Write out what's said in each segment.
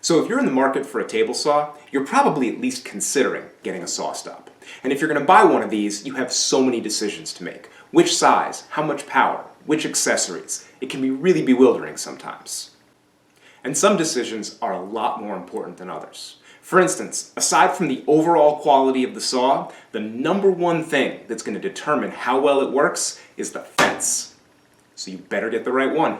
So if you're in the market for a table saw, you're probably at least considering getting a SawStop. And if you're going to buy one of these, you have so many decisions to make. Which size, how much power, which accessories. It can be really bewildering sometimes. And some decisions are a lot more important than others. For instance, aside from the overall quality of the saw, the number one thing that's going to determine how well it works is the fence. So you better get the right one.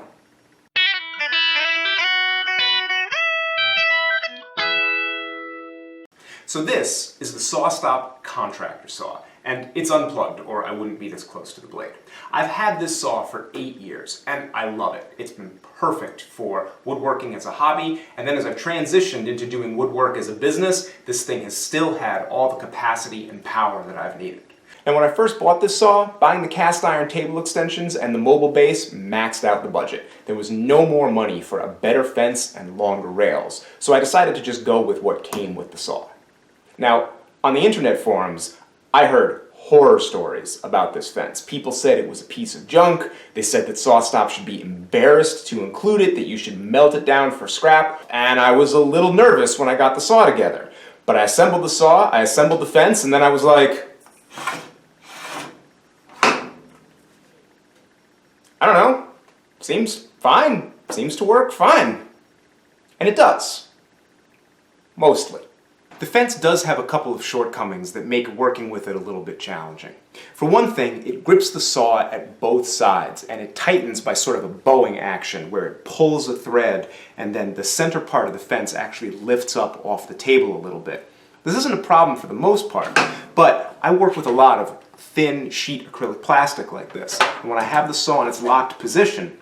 So this is the SawStop contractor saw, and it's unplugged or I wouldn't be this close to the blade. I've had this saw for 8 years and I love it. It's been perfect for woodworking as a hobby, and then as I've transitioned into doing woodwork as a business, this thing has still had all the capacity and power that I've needed. And when I first bought this saw, buying the cast iron table extensions and the mobile base maxed out the budget. There was no more money for a better fence and longer rails, so I decided to just go with what came with the saw. Now, on the internet forums, I heard horror stories about this fence. People said it was a piece of junk, they said that SawStop should be embarrassed to include it, that you should melt it down for scrap, and I was a little nervous when I got the saw together. But I assembled the saw, I assembled the fence, and then I was like, I don't know, seems fine, seems to work fine. And it does. Mostly. The fence does have a couple of shortcomings that make working with it a little bit challenging. For one thing, it grips the saw at both sides and it tightens by sort of a bowing action where it pulls a thread and then the center part of the fence actually lifts up off the table a little bit. This isn't a problem for the most part, but I work with a lot of thin sheet acrylic plastic like this, and when I have the saw in its locked position,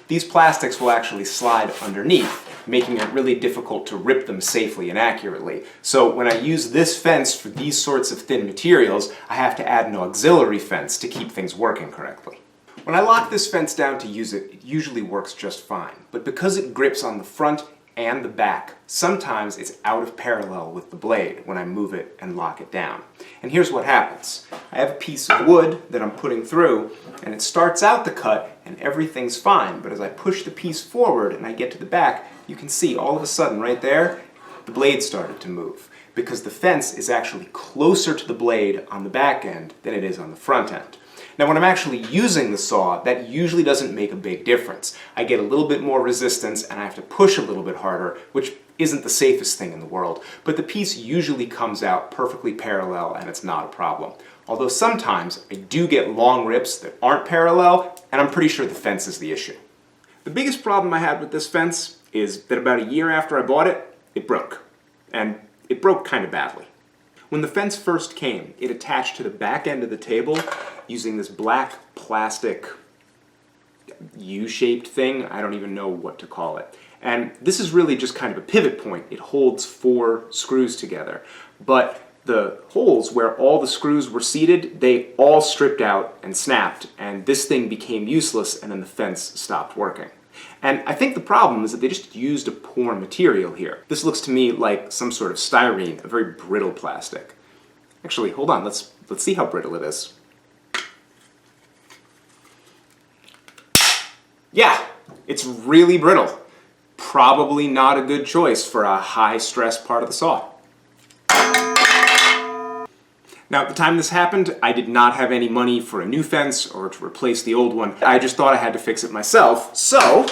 these plastics will actually slide underneath, making it really difficult to rip them safely and accurately. So when I use this fence for these sorts of thin materials, I have to add an auxiliary fence to keep things working correctly. When I lock this fence down to use it, it usually works just fine. But because it grips on the front and the back, sometimes it's out of parallel with the blade when I move it and lock it down. And here's what happens. I have a piece of wood that I'm putting through, and it starts out the cut and everything's fine, but as I push the piece forward and I get to the back, you can see all of a sudden right there, the blade started to move, because the fence is actually closer to the blade on the back end than it is on the front end. Now when I'm actually using the saw, that usually doesn't make a big difference. I get a little bit more resistance and I have to push a little bit harder, which isn't the safest thing in the world, but the piece usually comes out perfectly parallel and it's not a problem. Although sometimes I do get long rips that aren't parallel, and I'm pretty sure the fence is the issue. The biggest problem I had with this fence is that about a year after I bought it, it broke. And it broke kind of badly. When the fence first came, it attached to the back end of the table using this black plastic U-shaped thing. I don't even know what to call it. And this is really just kind of a pivot point. It holds 4 screws together. But the holes where all the screws were seated, they all stripped out and snapped, and this thing became useless, and then the fence stopped working. And I think the problem is that they just used a poor material here. This looks to me like some sort of styrene, a very brittle plastic. Actually, hold on, let's see how brittle it is. Yeah, it's really brittle. Probably not a good choice for a high-stress part of the saw. Now, at the time this happened, I did not have any money for a new fence or to replace the old one. I just thought I had to fix it myself. So,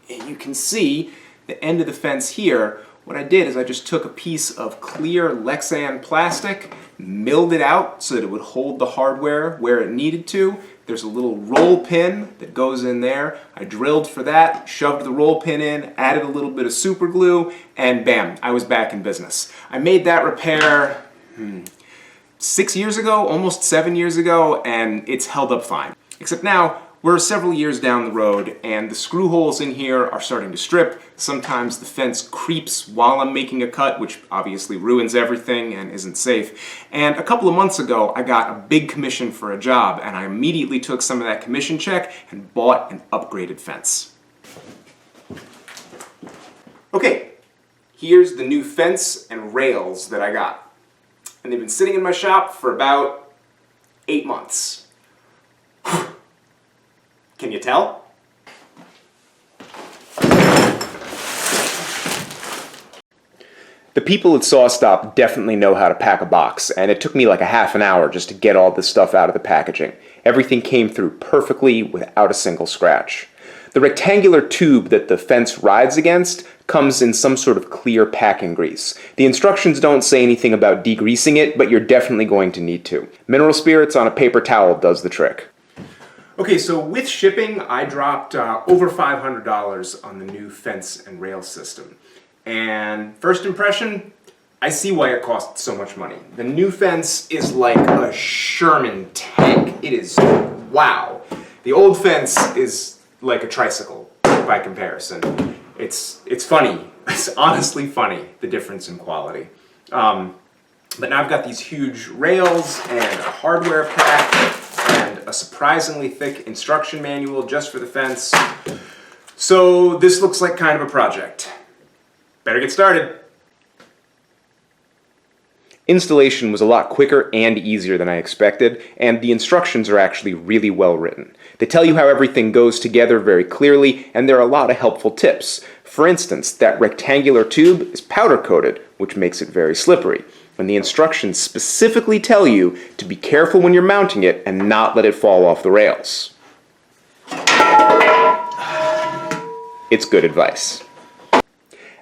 you can see the end of the fence here. What I did is I just took a piece of clear Lexan plastic, milled it out so that it would hold the hardware where it needed to. There's a little roll pin that goes in there. I drilled for that, shoved the roll pin in, added a little bit of super glue, and bam, I was back in business. I made that repair 6 years ago, almost 7 years ago, and it's held up fine. Except now, we're several years down the road, and the screw holes in here are starting to strip. Sometimes the fence creeps while I'm making a cut, which obviously ruins everything and isn't safe. And a couple of months ago, I got a big commission for a job, and I immediately took some of that commission check and bought an upgraded fence. Okay, here's the new fence and rails that I got. And they've been sitting in my shop for about 8 months. Can you tell? The people at SawStop definitely know how to pack a box, and it took me like a half an hour just to get all this stuff out of the packaging. Everything came through perfectly without a single scratch. The rectangular tube that the fence rides against comes in some sort of clear packing grease. The instructions don't say anything about degreasing it, but you're definitely going to need to. Mineral spirits on a paper towel does the trick. Okay, so with shipping, I dropped over $500 on the new fence and rail system. And first impression, I see why it costs so much money. The new fence is like a Sherman tank. It is, wow. The old fence is like a tricycle by comparison. It's funny. It's honestly funny, the difference in quality. But now I've got these huge rails and a hardware pack and a surprisingly thick instruction manual just for the fence. So this looks like kind of a project. Better get started. Installation was a lot quicker and easier than I expected, and the instructions are actually really well written. They tell you how everything goes together very clearly, and there are a lot of helpful tips. For instance, that rectangular tube is powder coated, which makes it very slippery. And the instructions specifically tell you to be careful when you're mounting it and not let it fall off the rails. It's good advice.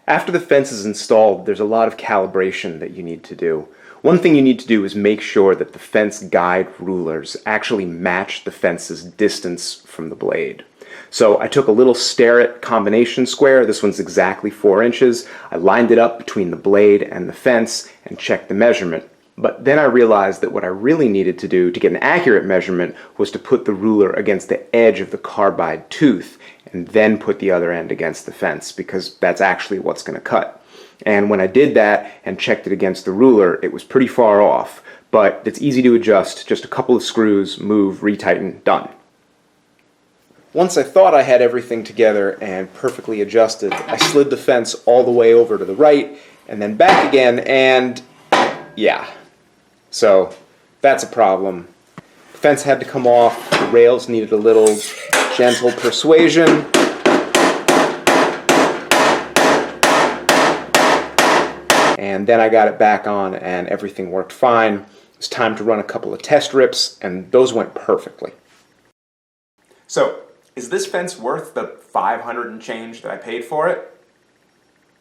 After the fence is installed, there's a lot of calibration that you need to do. One thing you need to do is make sure that the fence guide rulers actually match the fence's distance from the blade. So I took a little Starrett combination square. This one's exactly 4 inches. I lined it up between the blade and the fence and checked the measurement. But then I realized that what I really needed to do to get an accurate measurement was to put the ruler against the edge of the carbide tooth and then put the other end against the fence, because that's actually what's going to cut. And when I did that and checked it against the ruler, it was pretty far off, but it's easy to adjust. Just a couple of screws, move, retighten, done. Once I thought I had everything together and perfectly adjusted, I slid the fence all the way over to the right and then back again, and yeah. So that's a problem. The fence had to come off, the rails needed a little gentle persuasion. And then I got it back on and everything worked fine. It was time to run a couple of test rips, and those went perfectly. So, is this fence worth the $500 and change that I paid for it?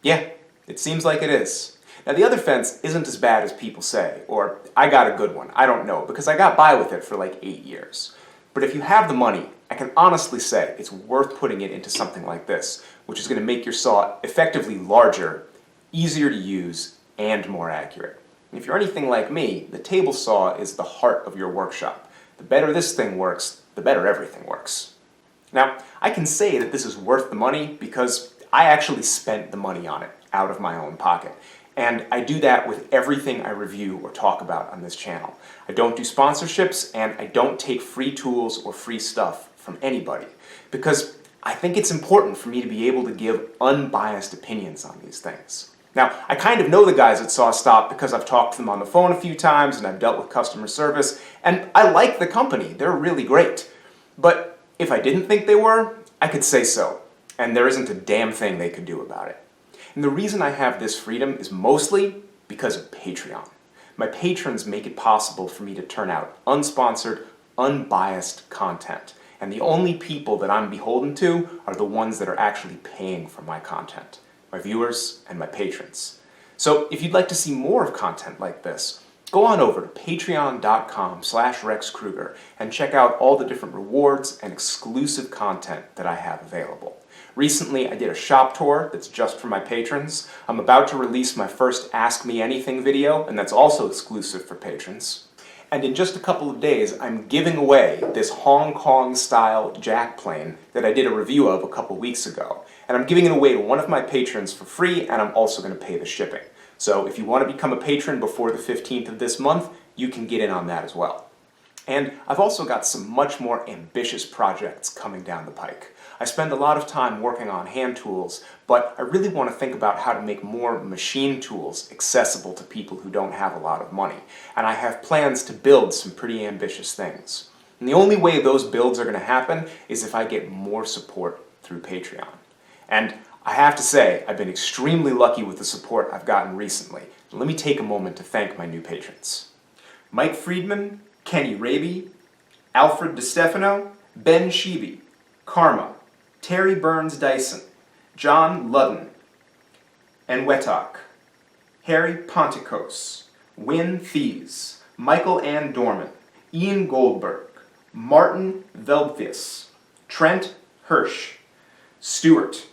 Yeah, it seems like it is. Now the other fence isn't as bad as people say, or I got a good one, I don't know, because I got by with it for like 8 years. But if you have the money, I can honestly say it's worth putting it into something like this, which is going to make your saw effectively larger, easier to use, and more accurate. And if you're anything like me, the table saw is the heart of your workshop. The better this thing works, the better everything works. Now, I can say that this is worth the money because I actually spent the money on it out of my own pocket. And I do that with everything I review or talk about on this channel. I don't do sponsorships, and I don't take free tools or free stuff from anybody, because I think it's important for me to be able to give unbiased opinions on these things. Now, I kind of know the guys at SawStop because I've talked to them on the phone a few times and I've dealt with customer service, and I like the company. They're really great. But if I didn't think they were, I could say so, and there isn't a damn thing they could do about it. And the reason I have this freedom is mostly because of Patreon. My patrons make it possible for me to turn out unsponsored, unbiased content. And the only people that I'm beholden to are the ones that are actually paying for my content. My viewers and my patrons. So if you'd like to see more of content like this, go on over to patreon.com/RexKruger and check out all the different rewards and exclusive content that I have available. Recently, I did a shop tour that's just for my patrons. I'm about to release my first Ask Me Anything video, and that's also exclusive for patrons. And in just a couple of days, I'm giving away this Hong Kong-style jack plane that I did a review of a couple weeks ago. And I'm giving it away to one of my patrons for free, and I'm also going to pay the shipping. So if you want to become a patron before the 15th of this month, you can get in on that as well. And I've also got some much more ambitious projects coming down the pike. I spend a lot of time working on hand tools, but I really want to think about how to make more machine tools accessible to people who don't have a lot of money. And I have plans to build some pretty ambitious things. And the only way those builds are going to happen is if I get more support through Patreon. And I have to say, I've been extremely lucky with the support I've gotten recently. Let me take a moment to thank my new patrons. Mike Friedman, Kenny Raby, Alfred DeStefano, Ben Sheeby, Karma, Terry Burns Dyson, John Ludden, Enwetak, Harry Ponticos, Win Thies, Michael Ann Dorman, Ian Goldberg, Martin Veldvis, Trent Hirsch, Stewart,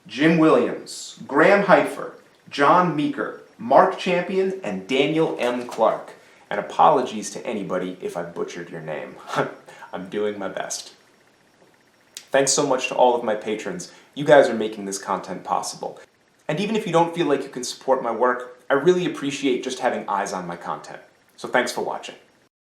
Jim Williams, Graham Heifer, John Meeker, Mark Champion, and Daniel M. Clark. And apologies to anybody if I butchered your name. I'm doing my best. Thanks so much to all of my patrons. You guys are making this content possible. And even if you don't feel like you can support my work, I really appreciate just having eyes on my content. So thanks for watching.